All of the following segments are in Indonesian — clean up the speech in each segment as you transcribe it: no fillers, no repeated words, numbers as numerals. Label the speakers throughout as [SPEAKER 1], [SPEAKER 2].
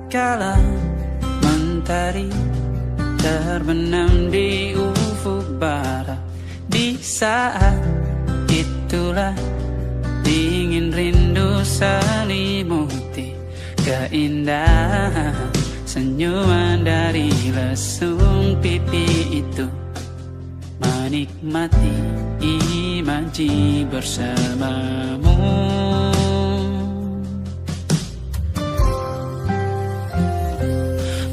[SPEAKER 1] Tatkala mentari terbenam di ufuk barat, di saat itulah dingin rindu selimuti keindahan senyuman dari lesung pipi itu. Menikmati imaji bersamamu.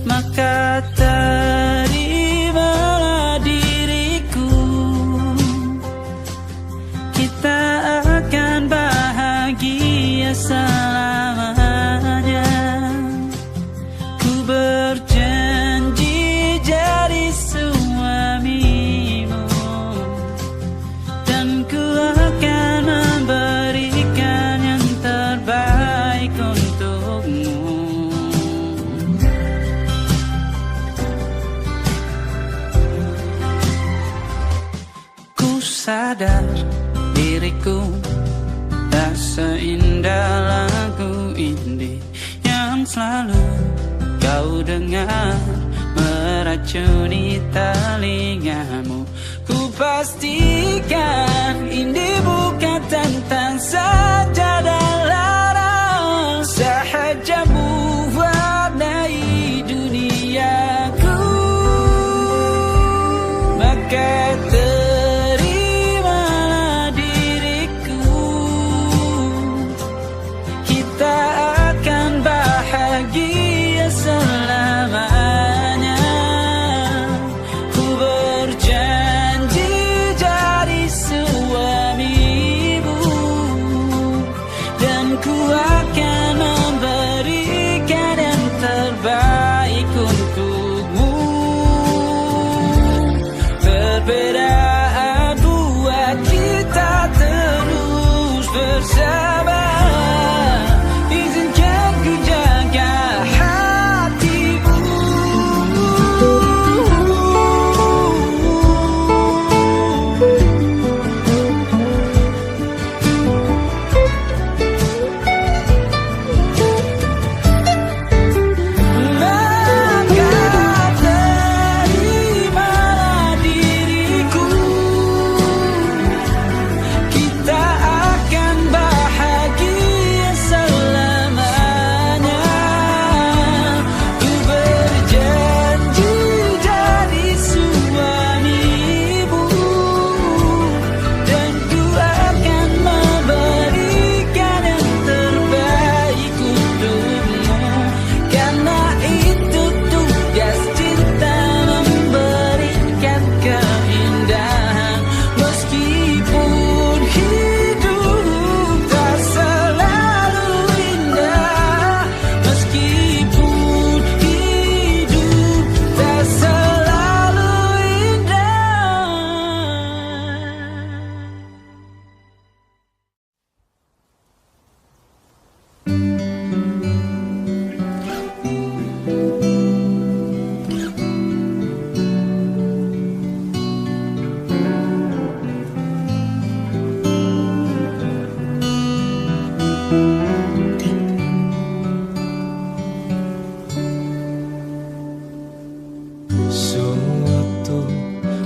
[SPEAKER 1] Maka terimalah diriku, kita akan bahagia selamanya. Ku berjanji jadi suamimu, dan ku akan memberikan yang terbaik untukmu. Sadar diriku tak seindah lagu indie yang selalu kau dengar meracuni telingamu. Ku pastikan indie bukan tentang sajadah larang, sahaja mewarnai duniaku. Maka bahagia selamanya. Ku berjanji jadi suamimu, dan ku akan memberikan yang terbaik untukmu. Perbedaan buat kita terus bersama.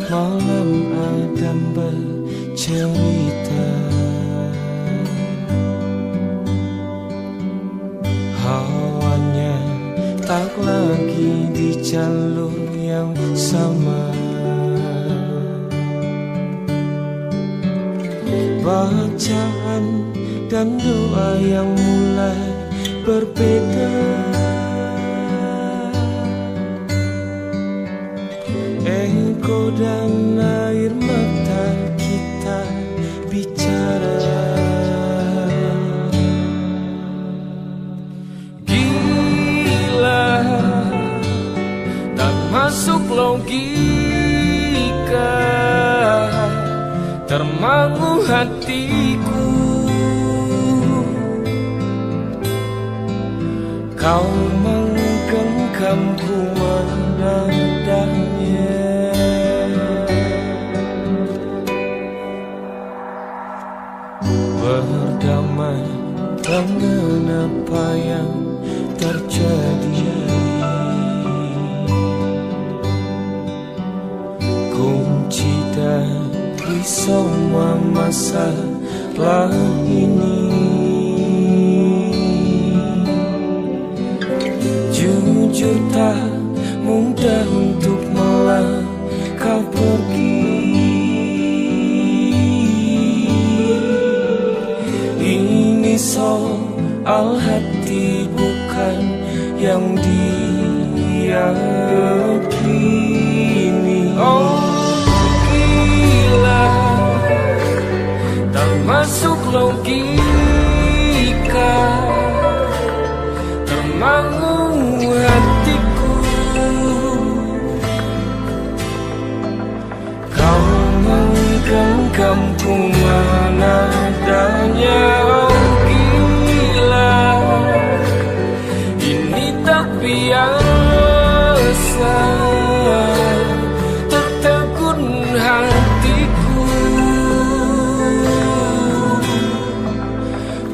[SPEAKER 2] Malam Adam bercerita, hawanya tak lagi di jalur yang sama. Bacaan dan doa yang mulai berbeda. Engkau dan air mata kita bicara. Gila, tak masuk logika, termangu hatiku. Kau menggenggamku menadanya. Berdamai dengan apa yang terjadi. dari semua masalah ini. Jujur tak mudah untuk melangkah pergi. Ini soal hati bukan yang diyakini. Oh gila, tak masuk logika, termangu hatiku. Kau menggenggamku mana adanya. Oh gila, ini tak biasa, tertegun hatiku.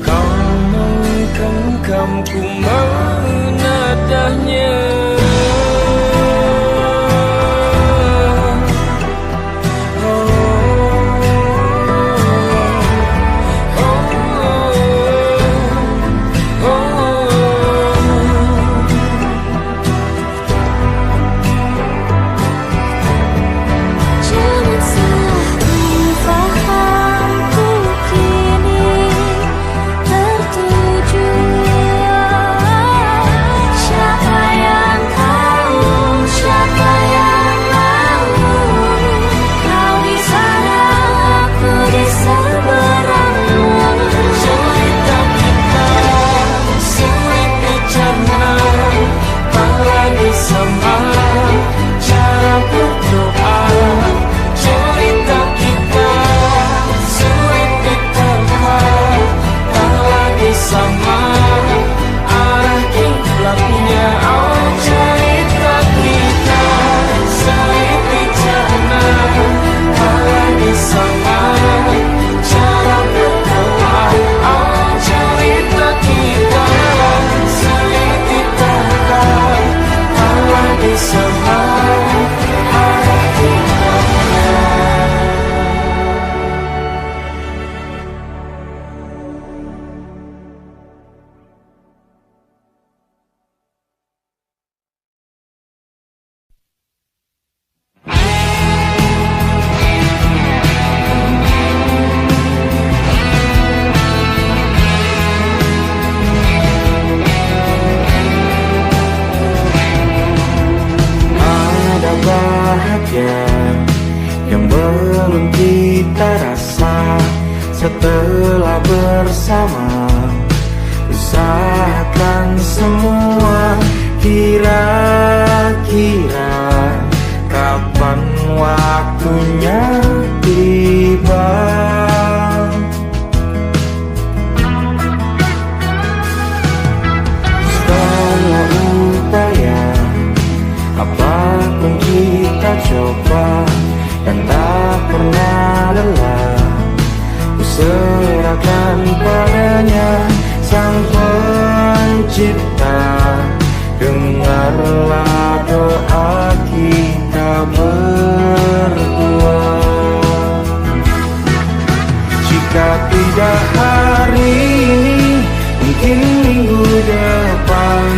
[SPEAKER 2] Kau menggenggamku mana adanya. Yang belum kita rasa setelah bersama, usahakan semua. Kira-kira kapan waktunya tiba? Setelah upaya apapun kita coba dan tak pernah lelah, ku serahkan padanya Sang Pencipta. Dengarlah doa kita berdua. Jika tidak hari ini, mungkin minggu depan.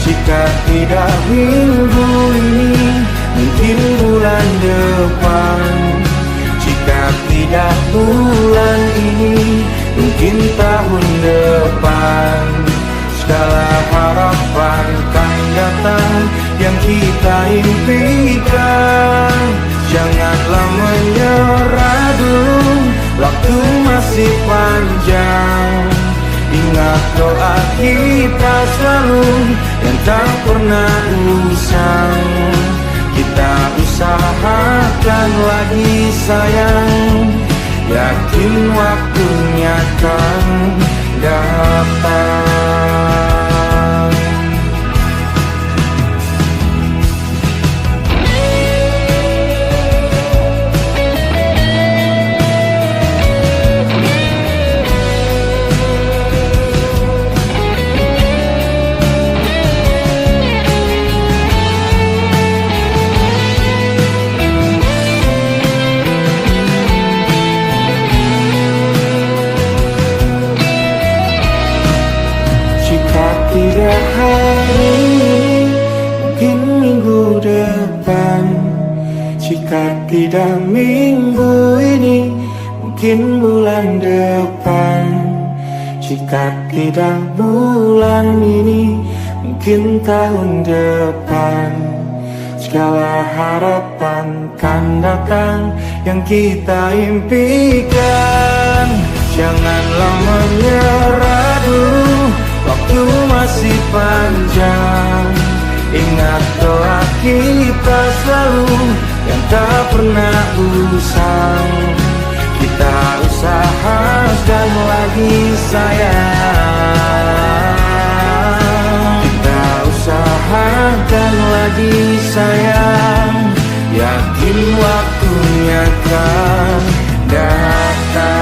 [SPEAKER 2] Jika tidak minggu ini, mungkin bulan depan. Jika tidak bulan ini, mungkin tahun depan. Segala harapan kan datang yang kita impikan. Janganlah menyerah dulu, waktu masih panjang. Ingat doa kita selalu yang tak pernah usang. Kita usahakan lagi sayang, yakin waktunya akan datang. tidak hari ini, mungkin minggu depan. Jika tidak minggu ini, mungkin bulan depan. Jika tidak bulan ini, mungkin tahun depan. Segala harapan kan datang yang kita impikan. Janganlah menyerah dulu, waktu masih panjang. Ingat doa kita selalu yang tak pernah usang. Kita usahakan lagi sayang. Kita usahakan lagi sayang. Yakin waktunya kan datang.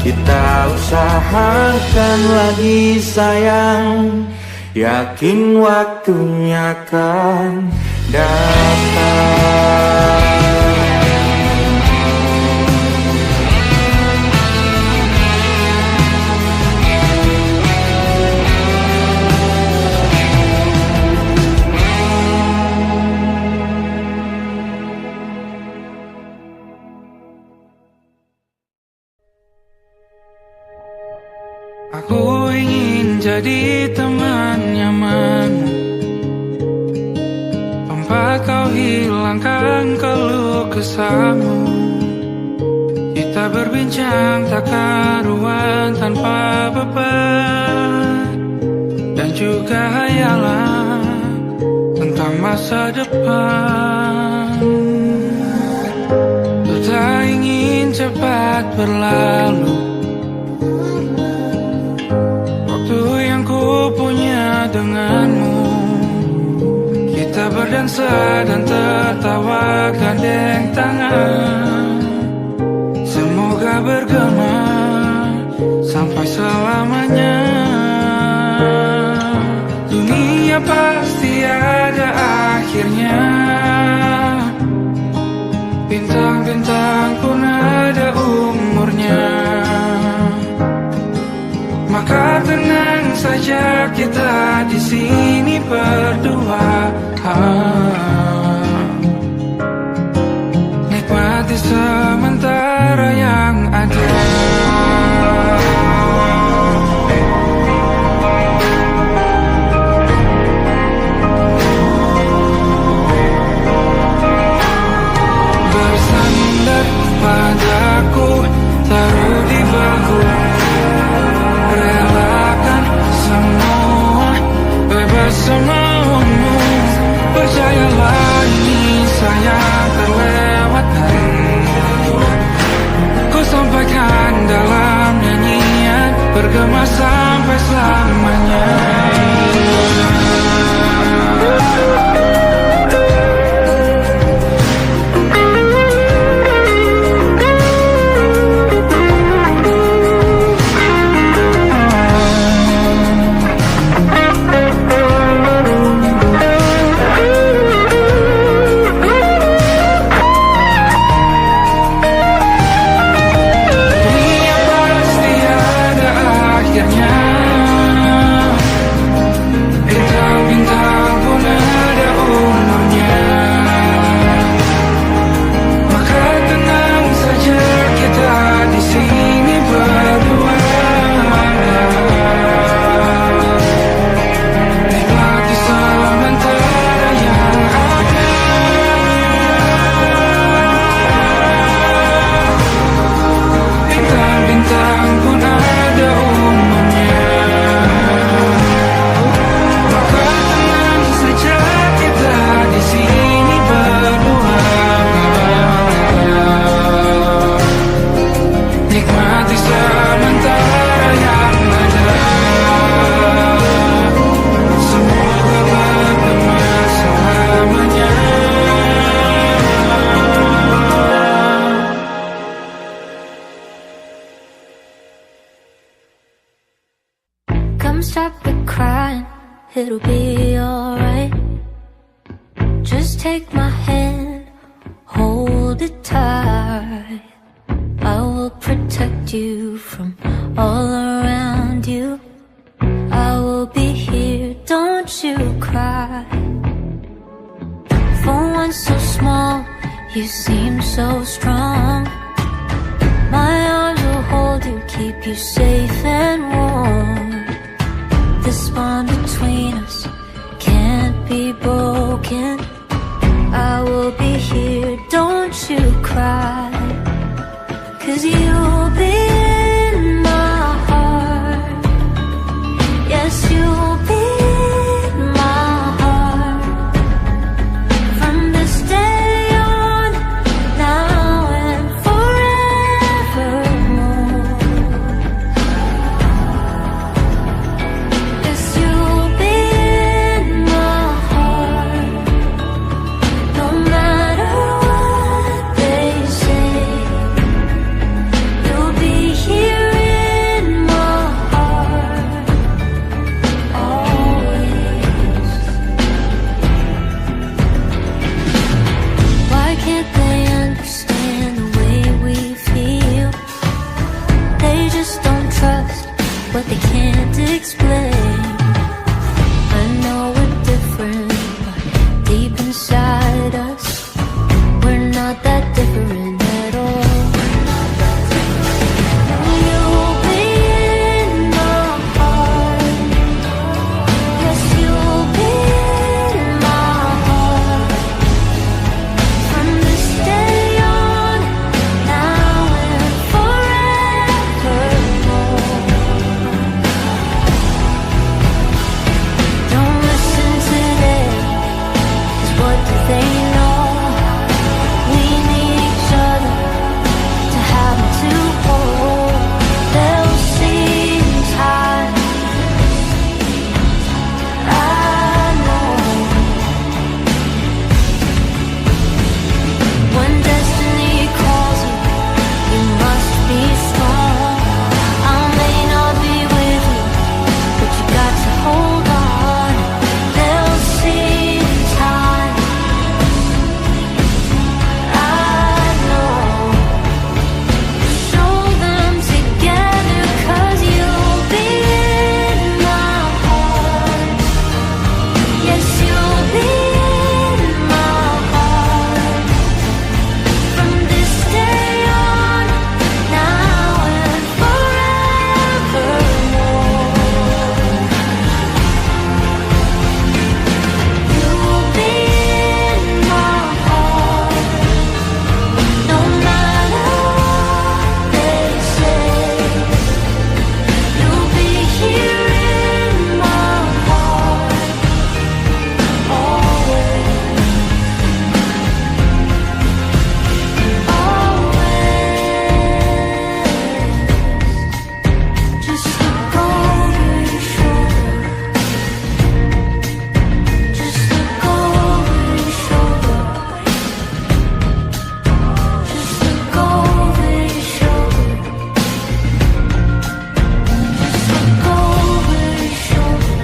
[SPEAKER 2] Kita usahakan lagi sayang. Yakin waktunya kan datang.
[SPEAKER 1] Aku ingin jadi teman nyaman, tempat kau hilangkan keluh kesahmu. Kita berbincang tak karuan tanpa beban, dan juga hayalan tentang masa depan. Ku tak ingin cepat berlalu punya denganmu. Kita berdansa dan tertawa gandeng tangan. Semoga bergema sampai selamanya. Dunia pasti ada akhirnya. Bintang-bintang pun ada umurnya. Maka tenang saja kita di sini berdua. Nikmati sementara yang ada. Bersandar padaku, taruh di bahu. Relakan semua, bebas semaumu. Percayalah ini sayang terlewatkan. Ku sampaikan dalam nyanyian, bergema sampai selamanya.
[SPEAKER 3] It'll be alright. Just take my hand, hold it tight. I will protect you from all around. cry. For one so small, you seem so strong. My arms will hold you, keep you safe and warm. This bond between us can't be broken. I will be here, don't you cry. 'Cause you'll be in my heart. Yes, you'll be in my heart. From this day on, now and forevermore. Yes, you'll be in my heart. No matter what they say, you'll be here in my heart, always. Why can't they understand the way we feel? They just don't trust what they can't explain. I know we're different, but deep inside us, we're not that different at all. You'll be in my heart. Yes, you'll be in my heart. From this day on, now and forevermore. Don't listen to them, 'cause what do they know? We need each other to have and to hold. They'll see in time, I know. When destiny calls you, you must be strong. I may not be with you, but you got to hold on. They'll see in time, I know. Show them together, 'cause you'll be in my heart. Yes, you'll be in my heart. From this day on, now and forevermore. You'll be in my heart. No matter what they say, you'll be here in my heart, always, always. Just look over your shoulder. Just look over your shoulder. Just look over your shoulder. Just look over your shoulder.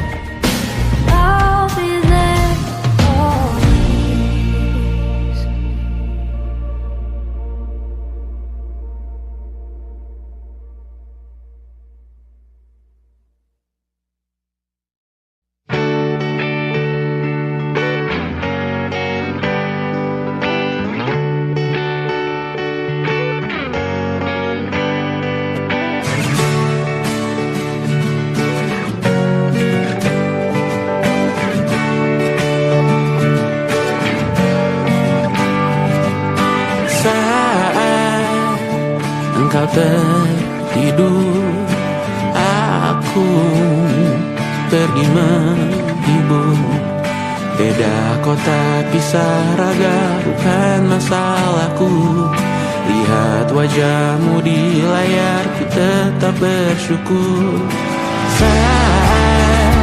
[SPEAKER 3] I'll be there always.
[SPEAKER 1] Saat engkau tertidur, aku pergi menghibur. Beda kota, kisah raga, bukan masalahku. Lihat wajahmu di layar, ku tetap bersyukur. Saat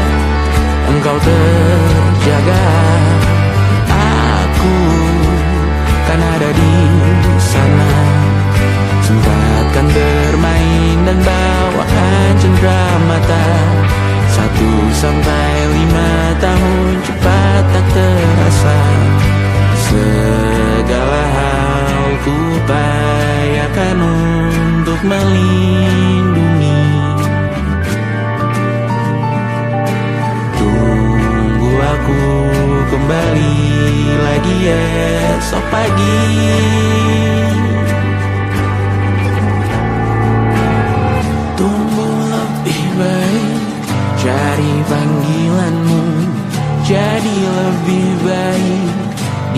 [SPEAKER 1] engkau terjaga, aku kan ada di sana. Sempatkan bermain dan bawaan cenderamata. 1-5 tahun cepat tak terasa. Segala hal ku upayakan untuk melindungi. Tunggu aku
[SPEAKER 2] kembali lagi esok pagi. Tumbuh lebih baik, cari panggilanmu, jadi lebih baik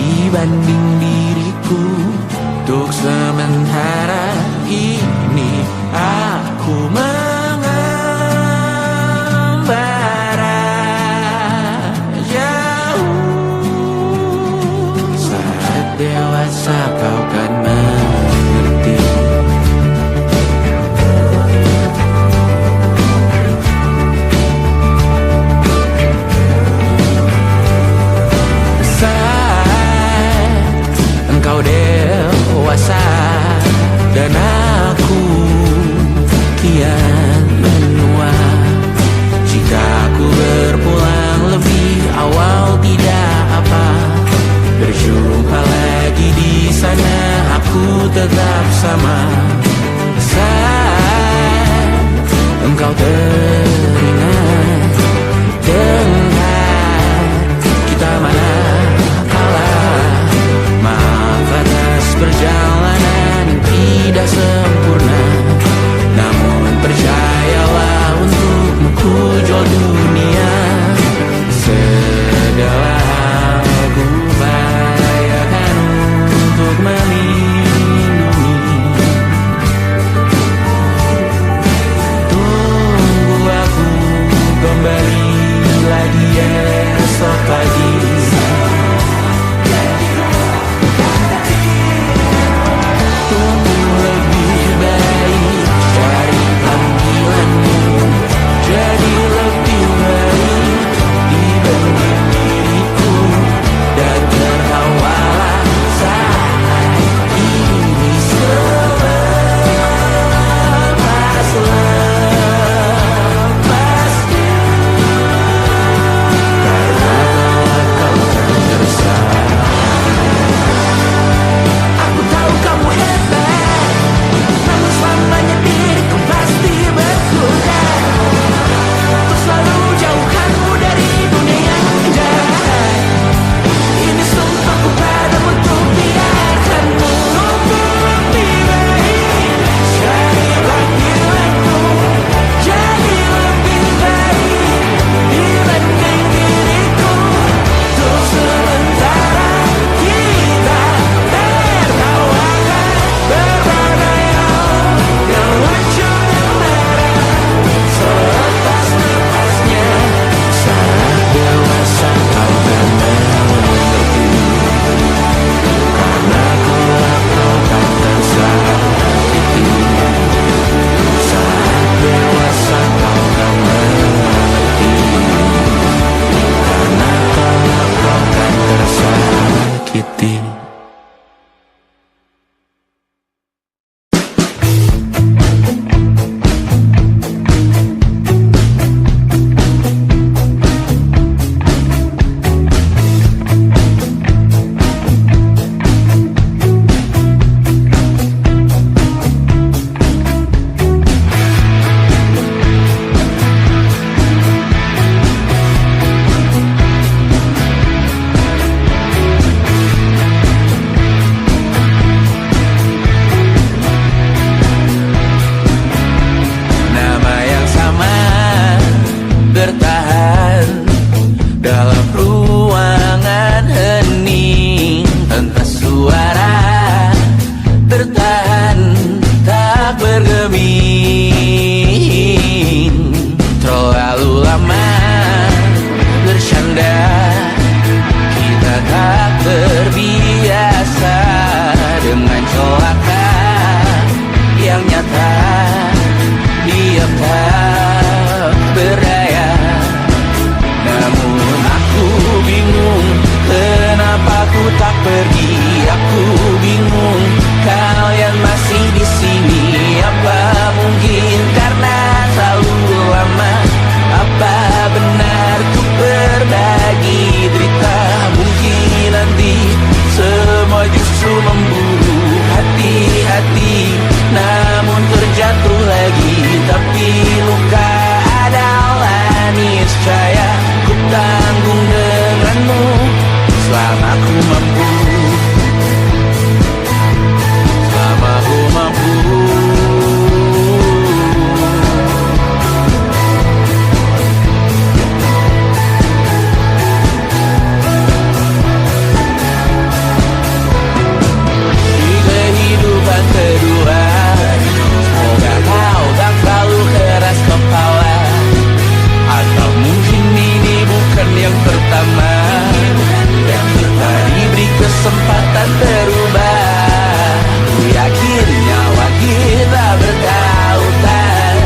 [SPEAKER 2] dibanding diriku. Untuk sementara ini aku mengembara jauh. Saat dewasa kau kan mengerti. Saat engkau dewasa dan aku kian menua. Jika aku berpulang lebih awal tidak apa, berjumpa lagi di sana aku tetap sama. Saat engkau teringat dengar kita mana kalah. Maaf atas perjalanan tidak sempurna, namun percayalah untukmu ku jual dunia. Segala hal ku bayarkan untuk melindungi. Tunggu aku kembali lagi esok pagi. Semua justru memburu hati mampu, selama aku mampu. Di kehidupan kedua, semoga kau tak terlalu keras kepala. Atau mungkin ini bukan yang pertama yang kita diberi kesempatan berubah. Ku yakin nyawa kita bertautan,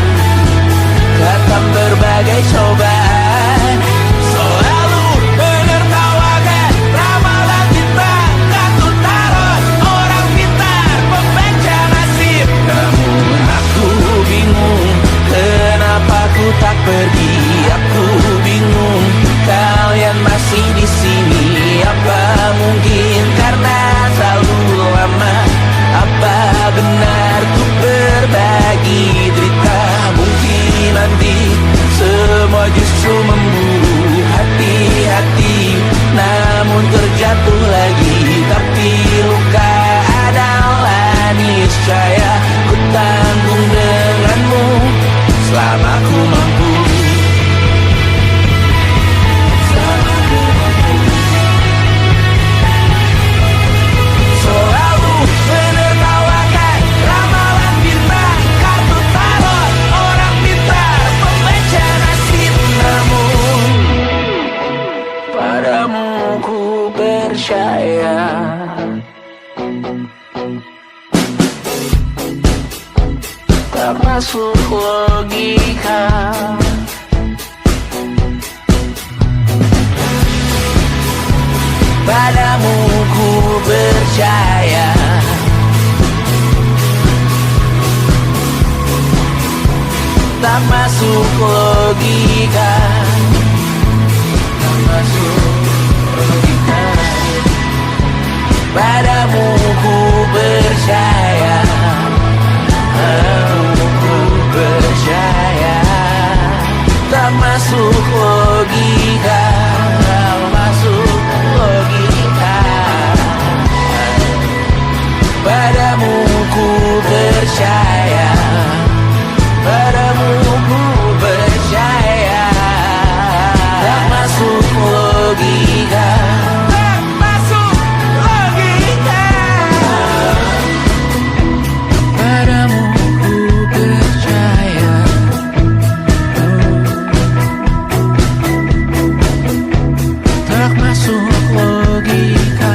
[SPEAKER 2] datang berbagai cobaan, selalu menertawakan ramalan kita. Aku taruh orang pintar pembaca nasib, namun aku bingung kenapa ku tak pergi. Aku bingung kalian masih di sini. Apa mungkin karena terlalu lama? Apa benar ku berbagi derita? Mungkin nanti semua justru memburu hati-hati, namun terjatuh lagi. Tapi luka adalah niscaya ku tanggung denganmu selama ku mampu. Selalu menertawakan ramalan bintang, kartu tarot orang pintar pembaca nasib, namun padamu ku percaya. Tak masuk logika, padamu ku percaya. Tak masuk logika, tak masuk logika. Padamu ku percaya, padamu ku percaya. Tak masuk logika, tak masuk logika. Padamu ku percaya, padamu ku percaya. Tak masuk logika, tak masuk logika. Padamu ku percaya. Tak masuk logika.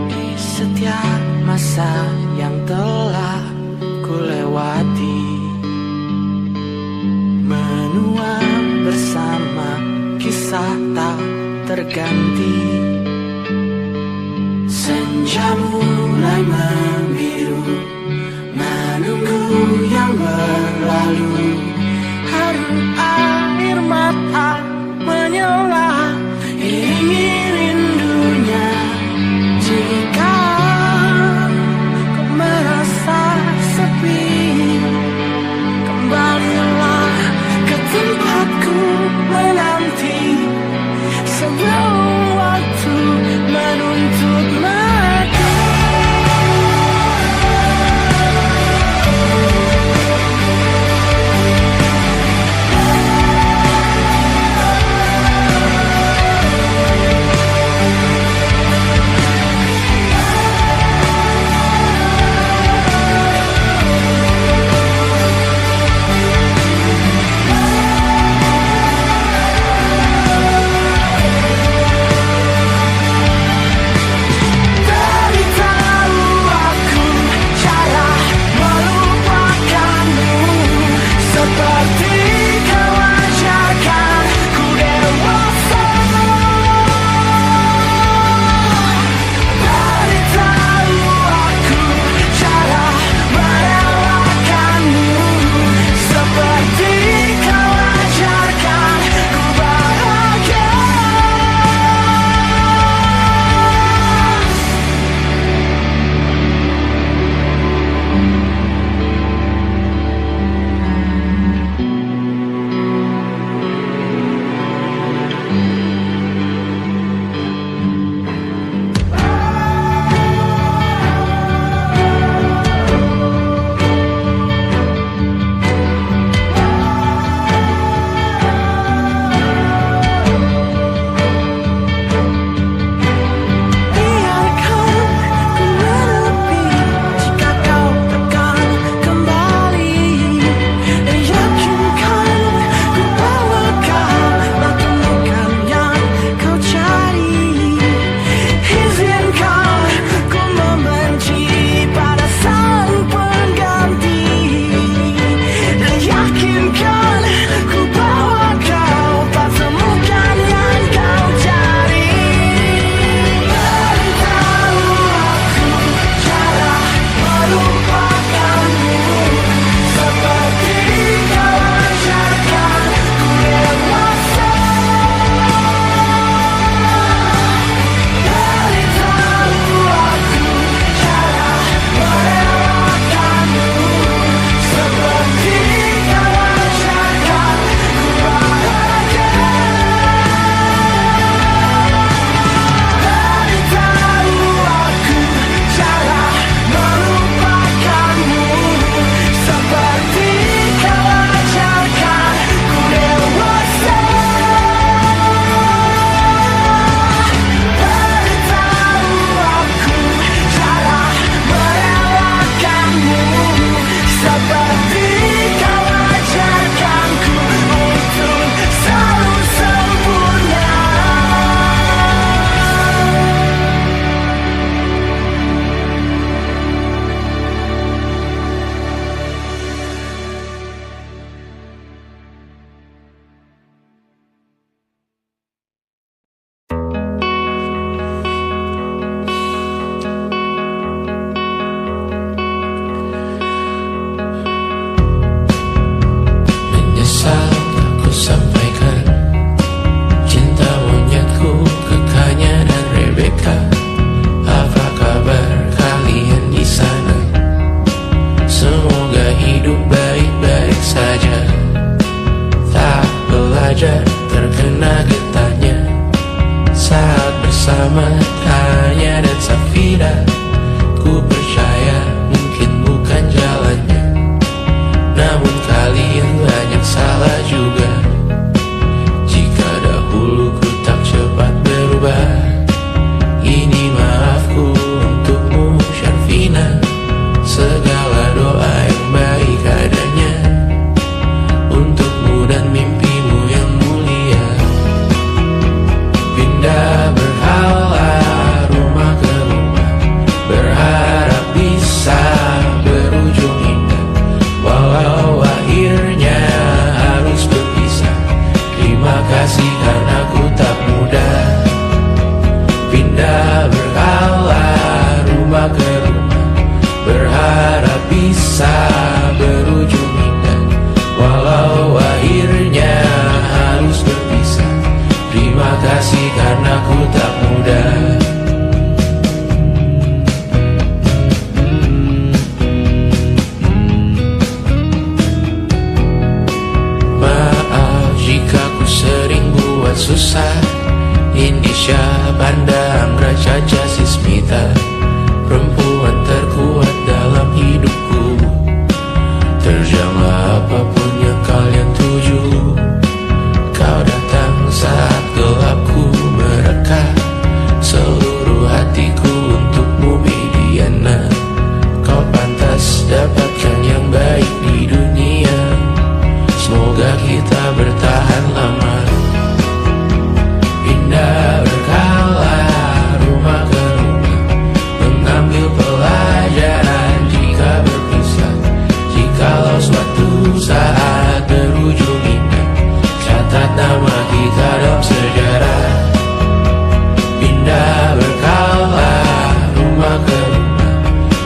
[SPEAKER 2] Di setiap masa yang telah ku lewati, menua bersama kisah tak terganti. Senja mulai membiru, menunggu yang berlalu. Haru air mata menyela, iringi rindunya. Jika kau merasa sepi, kembalilah ke tempatku menanti. Sebelum waktu menuntut mati. Pindah berhala rumah ke rumah, berharap bisa berujung indah. Walau akhirnya harus berpisah, terima kasih karena ku tak mudah. Pindah berhala rumah ke rumah, berharap bisa berujung indah. Walau akhirnya harus berpisah, terima kasih karena ku tak mudah. Maaf jika ku sering buat susah. Indisha, Banda, Anggra, Caca, Sismita, perempuan terkuat dalam hidupku. Terjanglah apapun yang kalian tuju. Kau datang saat gelapku mereka, seluruh hatiku untukmu Mediana. Kau pantas dapatkan yang baik di dunia, semoga kita bertahan lama. Pindah berkala rumah ke rumah, mengambil pelajaran jika berpisah. Jikalau suatu saat berujung indah, catat nama kita dalam sejarah. Pindah berkala rumah ke rumah,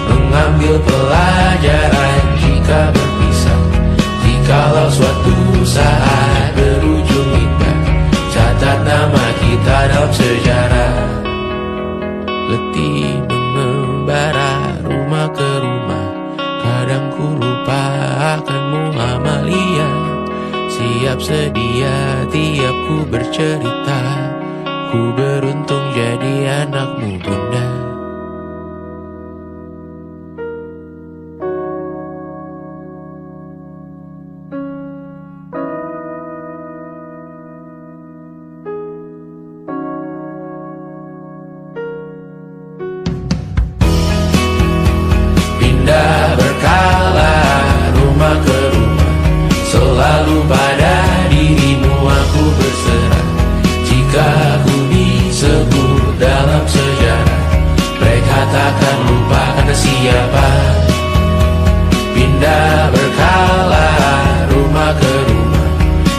[SPEAKER 2] mengambil pelajaran jika berpisah. Jikalau suatu saat berujung indah, catat nama kita dalam sejarah. Letih mengembara rumah ke rumah, kadang ku lupa akanmu Amalia. Siap sedia tiap ku bercerita, ku beruntung jadi anakmu bunda. Pindah berkala rumah ke rumah, selalu pada dirimu aku berserah. Jika aku disebut dalam sejarah, mereka takkan lupa kata siapa. Pindah berkala rumah ke rumah,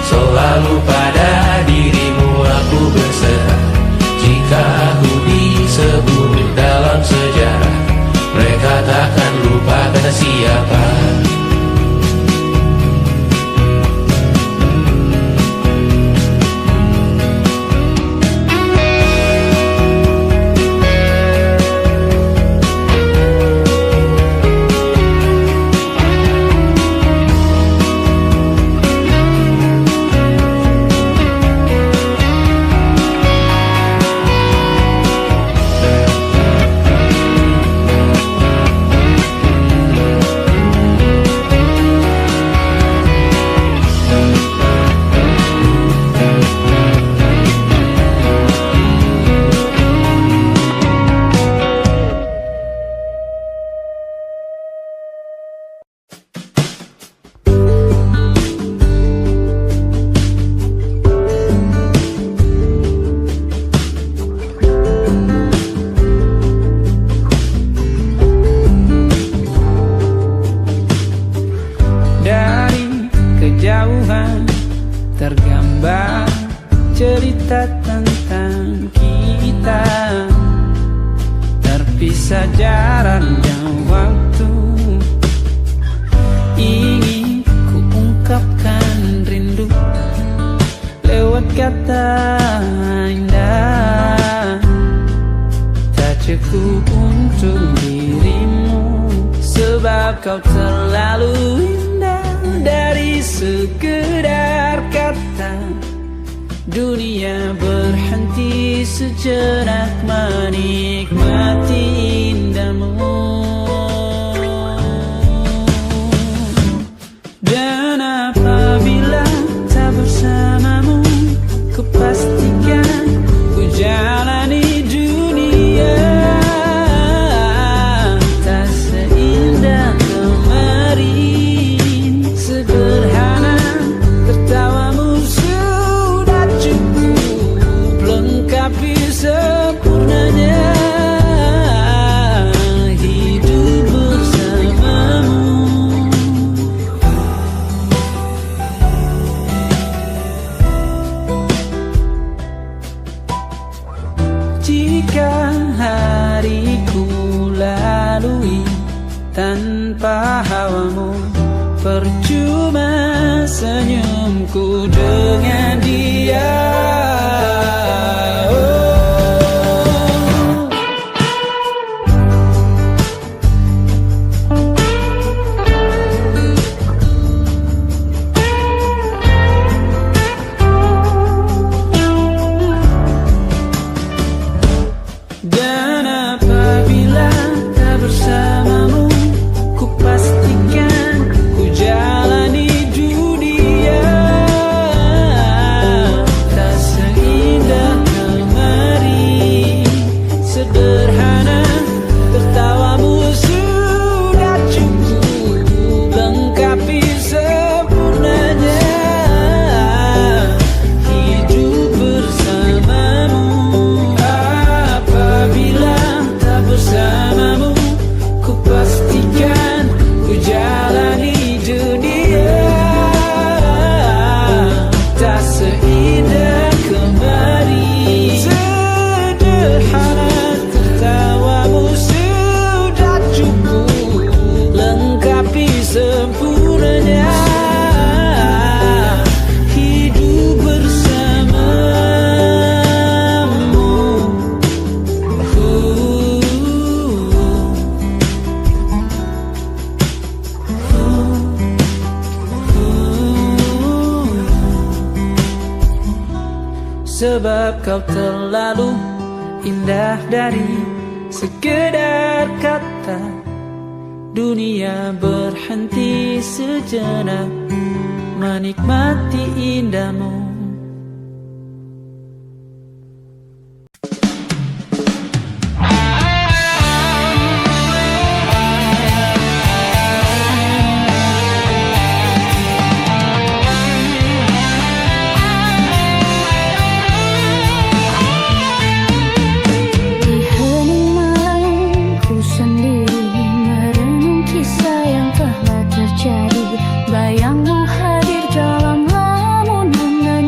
[SPEAKER 2] selalu pada dirimu aku berserah. Jika aku disebut dalam sejarah, mereka takkan lupa kata siapa.
[SPEAKER 1] tergambar cerita tentang kita, terpisah jarak dan waktu. Ingin ku ungkapkan rindu lewat kata indah, tak cukup untuk dirimu, sebab kau terlalu indah. Dari sekedar kata, dunia berhenti sejenak menikmati indahmu. Dan apabila tak bersamamu, ku pastikan ku jalani dunia tak seindah kemarin. Sederhana tertawamu sudah cukup lengkapi tanpa hawamu. Percuma senyumku dengan dia. Dan apabila tak bersamamu, ku pastikan ku jalani dunia tak seindah kemarin. Sederhana, tertawamu sudah cukup lengkapi sempurnanya hidup bersamamu. Apabila tak bersamamu, ku pastikan ku jalani dunia tak seindah kemarin. Sederhana, tertawamu sudah cukup lengkapi sempurnanya hidup bersamamu. Sebab kau terlalu indah dari sekedar kata. Dunia berhenti sejenak menikmati indahmu.
[SPEAKER 3] Di hening malam ku sendiri merenung kisah yang telah terjadi. Bayangmu hadir dalam lamunan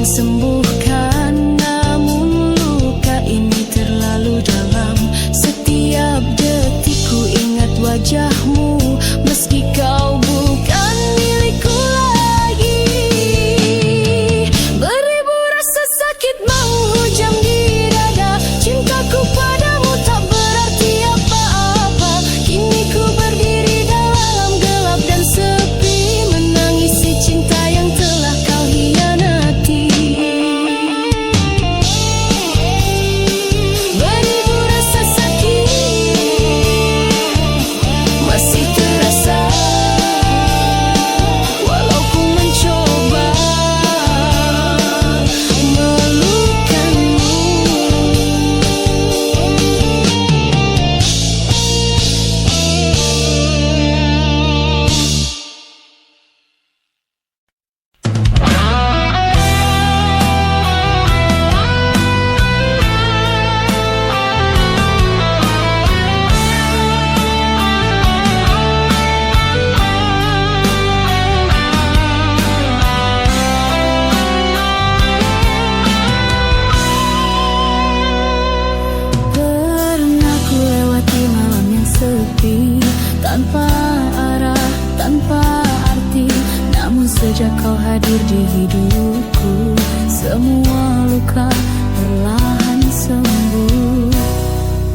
[SPEAKER 4] akan sembuhkan, namun luka ini terlalu dalam. Setiap detik ku ingat wajahmu, meski kau bukan milikku lagi. Beribu rasa sakit menghujam di dada, cintaku padamu tak berarti apa-apa. Kini ku berdiri dalam gelap dan sepi, menangisi cinta yang telah kau hianati. Beribu rasa sakit masih terasa, walau ku mencoba melukamu. Pernah ku lewati malam yang sepi, tanpa arah, tanpa arti. Namun sejak kau hadir di hidupku, semua luka perlahan sembuh.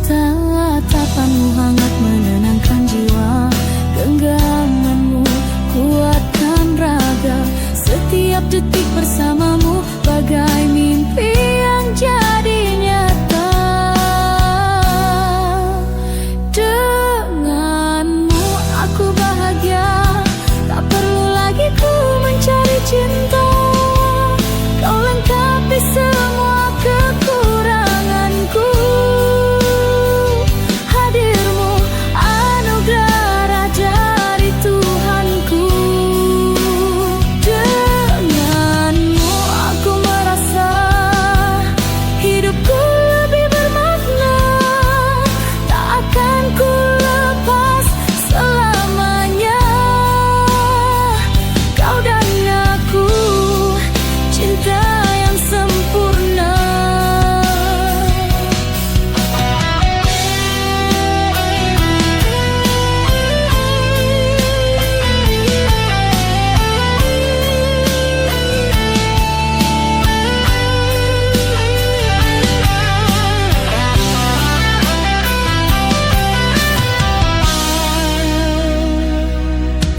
[SPEAKER 4] Tatapanmu hangat menenangkan jiwa, genggamanmu kuatkan raga. Setiap detik bersamamu bagai mimpi yang jadi nyata. Denganmu aku bahagia, tak perlu lagi ku mencari cinta. Kau lengkapi semua kekuranganku. Hadirmu anugerah dari Tuhanku. Denganmu aku merasa hidupku lebih bermakna. Tak akan ku lepas selamanya. Kau dan aku, cinta yang sempurna.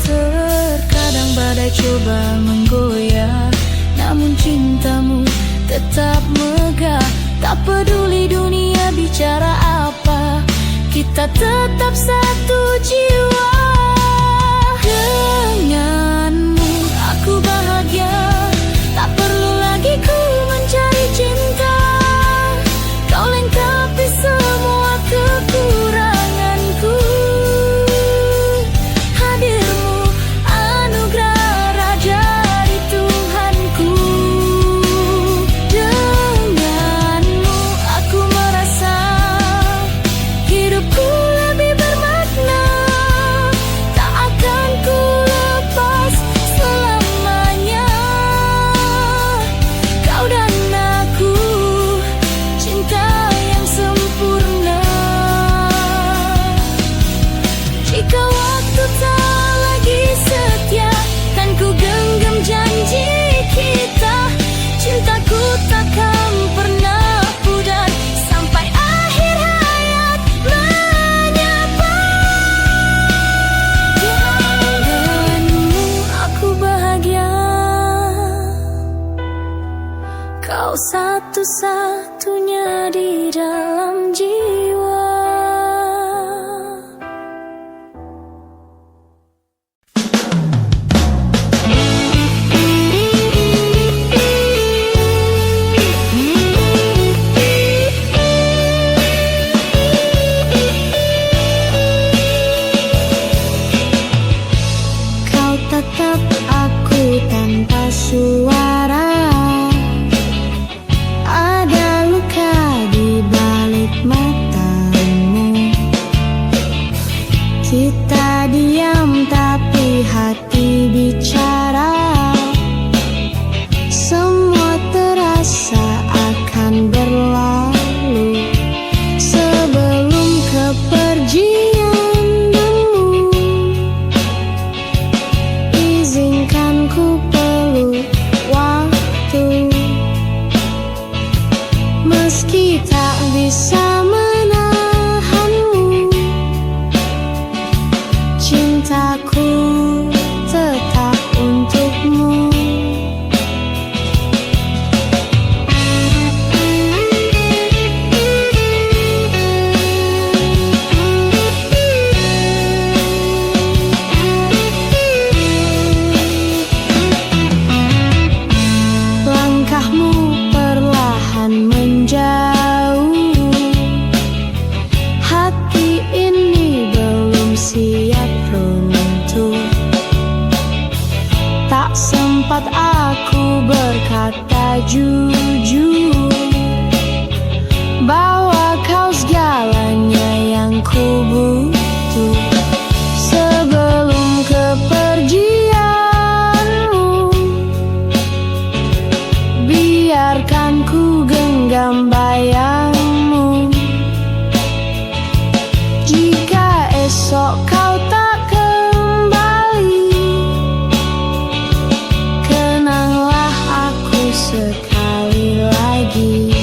[SPEAKER 4] Terkadang badai coba menggoyah, namun cintamu tetap megah. Tak peduli dunia bicara apa, kita tetap satu jiwa. Denganmu aku bahagia, tak perlu lagi ku mencari cinta. Kau lengkapi semua kekuranganku. Hadirmu anugerah dari Tuhanku. Denganmu aku merasa hidupku lebih bermakna. Tak akan ku lepas selamanya. Kau dan aku, cinta yang sempurna. Jika waktu tak lagi setia, kan ku genggam janji kita. Cintaku takkan pernah pudar sampai akhir hayat menyapa. Denganmu aku bahagia, kau satu-satunya di dalam jiwa. Kau tatap aku tanpa suara. Ada luka di balik mata. Meski tak bisa menahanmu, cintaku tetap untukmu. Langkahmu perlahan menjauh, hati ini belum siap runtuh. Tak sempat aku berkata jujur bahwa kau segalanya yang ku butuh. Sebelum kepergianmu, biarkan ku genggam bayangmu. Jika esok kau tak kembali, kenanglah aku sekali lagi.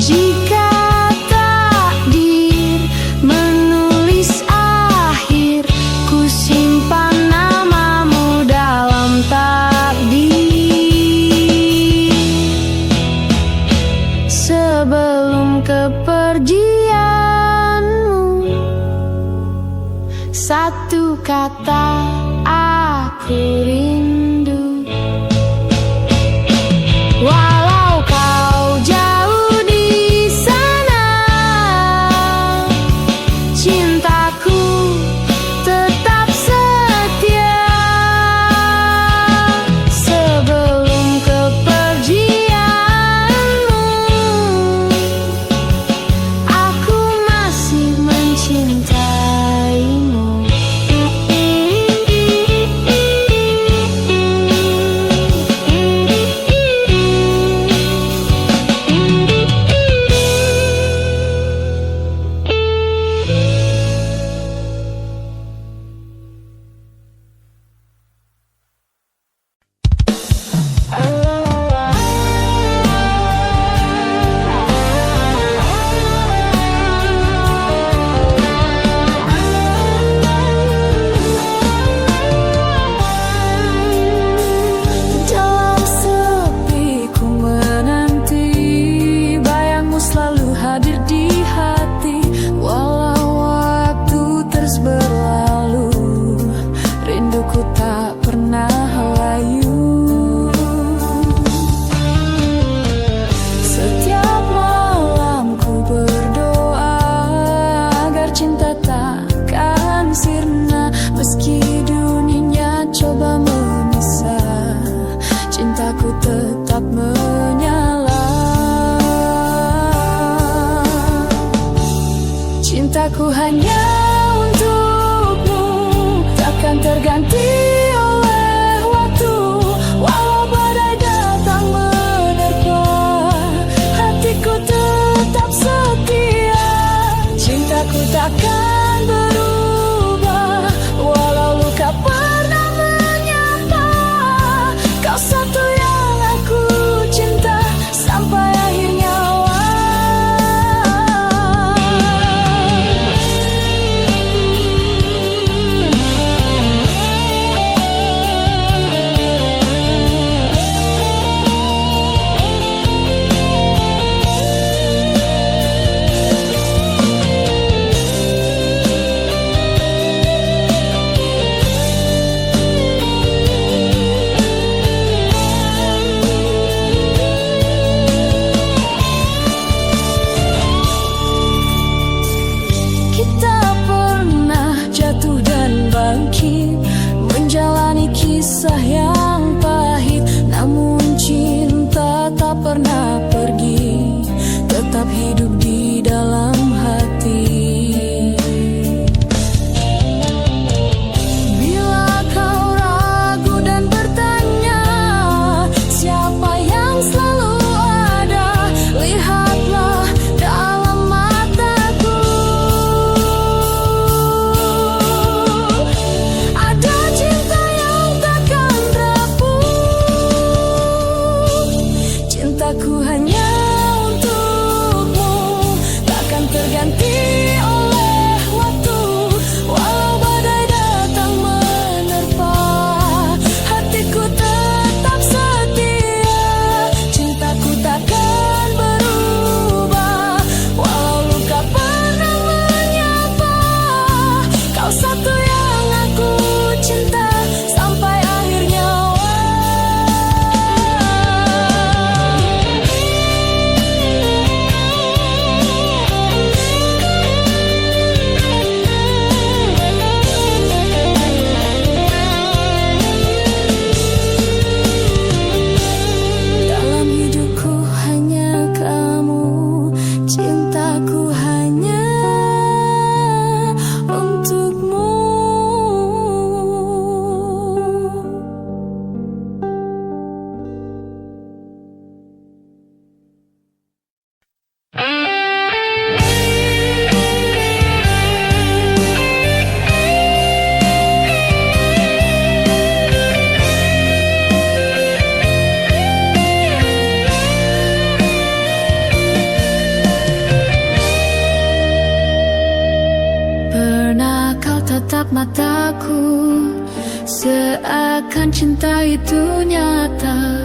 [SPEAKER 4] Jika takdir menulis akhir, ku simpan namamu dalam takdir. Sebelum kepergianmu, satu kata aku rindu. cinta itu nyata,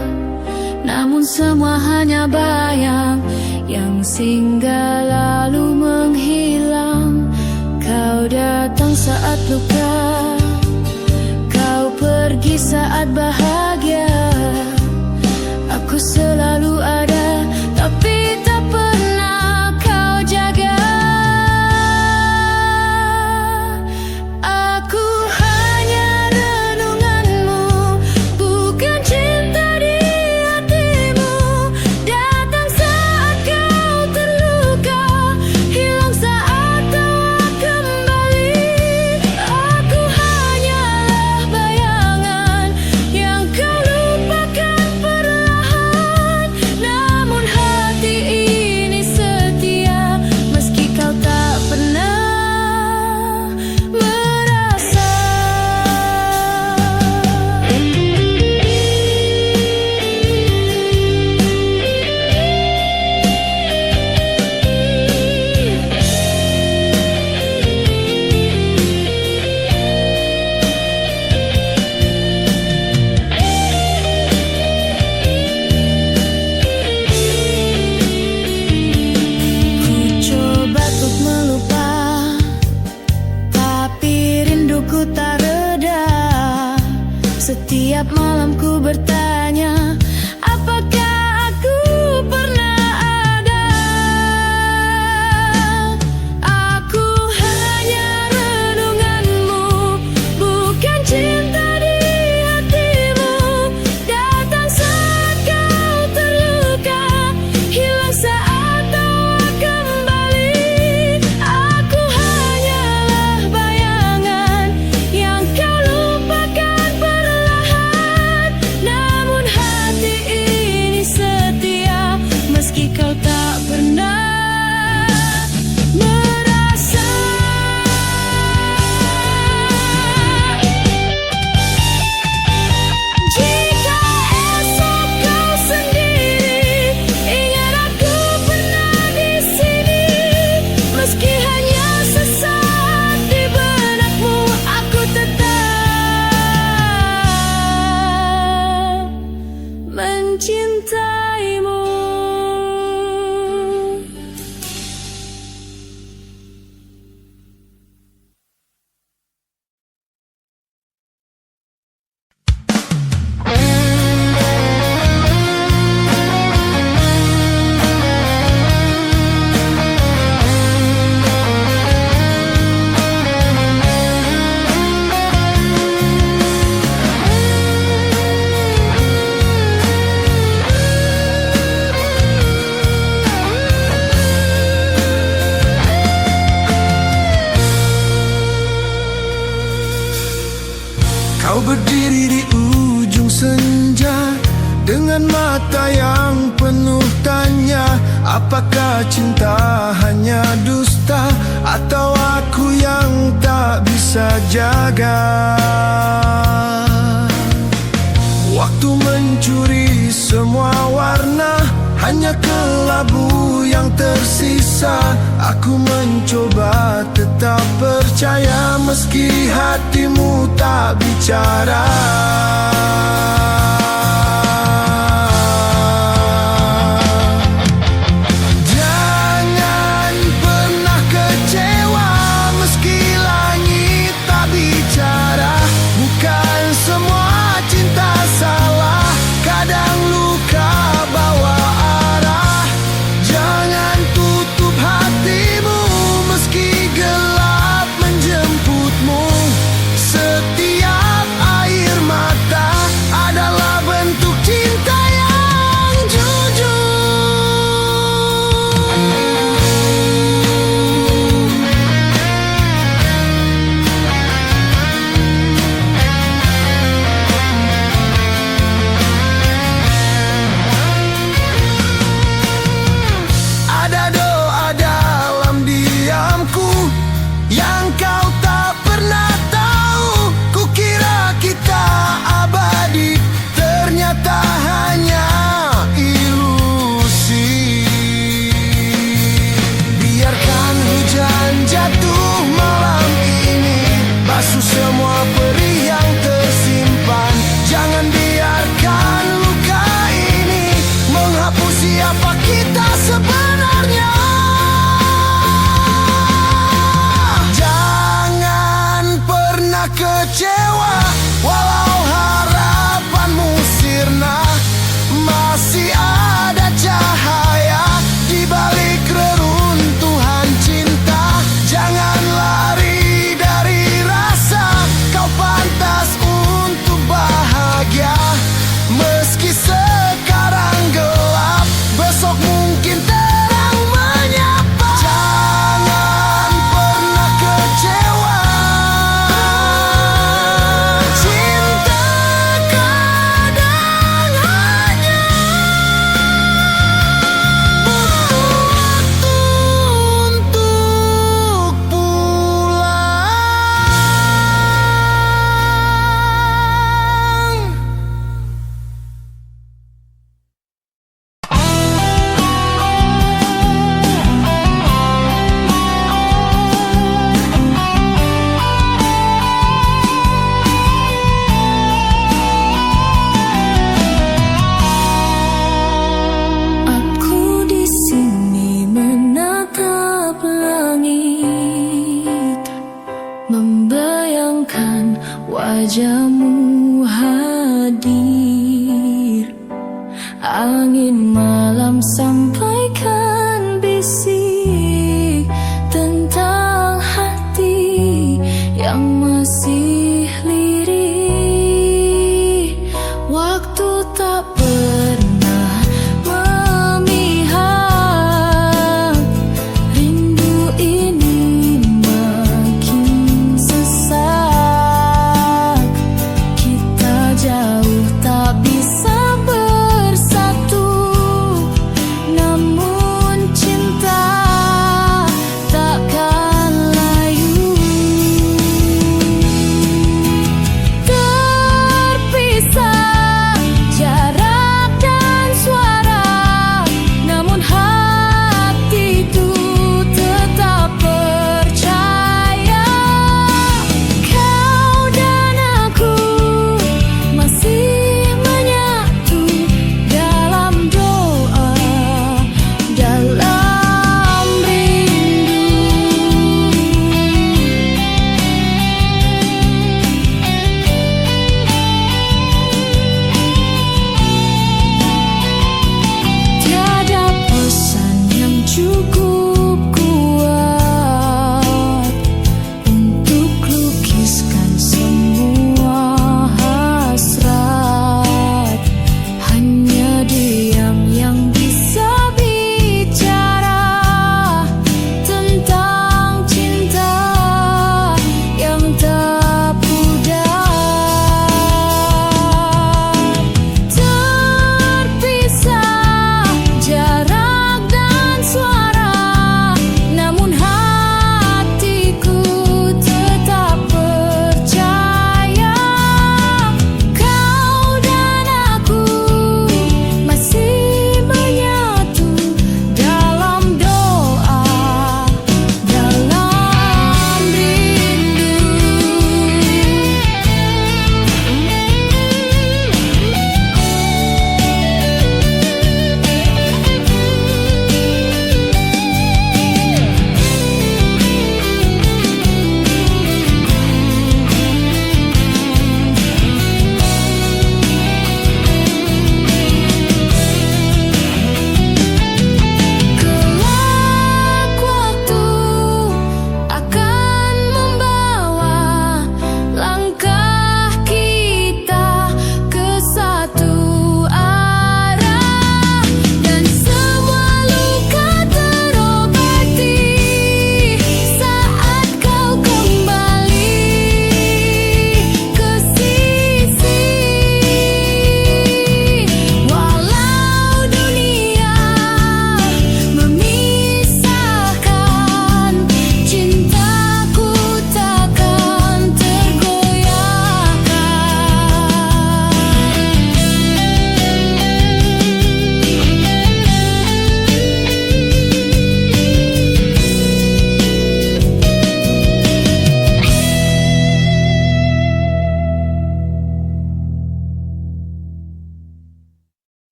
[SPEAKER 4] namun semua hanya bayang yang singgah lalu menghilang. Kau datang saat luka, kau pergi saat bahagia. Aku selalu ada, tapi tak pernah kau jaga. Aku hanya renunganmu, bukan cinta di hatimu. Datang saat kau terluka, hilang saat tawa kembali. Aku hanyalah bayangan yang kau lupakan perlahan. Namun hati ini setia, meski kau tak pernah merasa. Ku coba untuk melupa, tapi rinduku tak reda. Setiap malam ku bertanya, apakah aku pernah ada? Aku hanya renunganmu, bukan cinta di hatimu. Datang saat kau terluka, hilang saat tawa kembali. Aku hanyalah bayangan yang kau lupakan perlahan. Namun hati ini setia, meski kau tak pernah merasa. Jika esok kau sendiri, ingat aku pernah di sini. Meski hanya sesaat di benakmu, aku tetap mencintaimu.
[SPEAKER 5] Kau berdiri di ujung senja dengan mata yang penuh tanya. Apakah cinta hanya dusta, atau aku yang tak bisa jaga? Waktu mencuri semua warna, hanya kelabu yang tersisa. Aku mencoba tetap percaya, meski hatimu tak bicara. Jangan pernah kecewa, meski langit tak bicara. Bukan semua cinta salah, kadang luka bawa arah. Jangan tutup hatimu, meski gelap menjemputmu. Setiap air mata ada
[SPEAKER 4] Angin malam sampaikan bisik tentang hati yang masih lirih. Waktu tak pernah memihak, rindu ini makin sesak. Kita jauh tak bisa bersatu,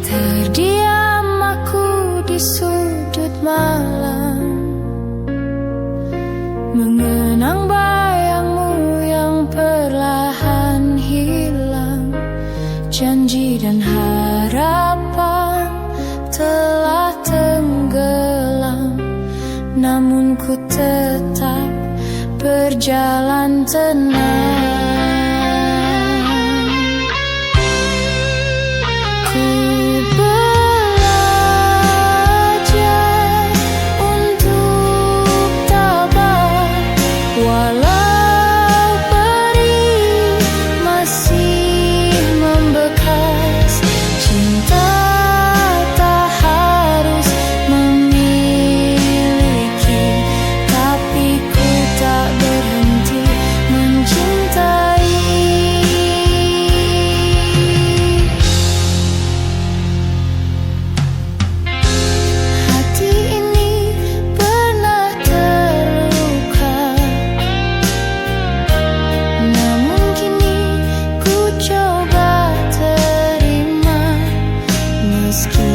[SPEAKER 4] Terdiam aku di sudut malam, mengenang bayangmu yang perlahan hilang. Janji dan harapan telah tenggelam, namun ku tetap berjalan tenang. Ku belajar untuk tabah, walau perih masih membekas. Cinta tak harus memiliki, tapi ku tak berhenti mencintai. Hati ini pernah terluka, namun kini ku coba terima. Meski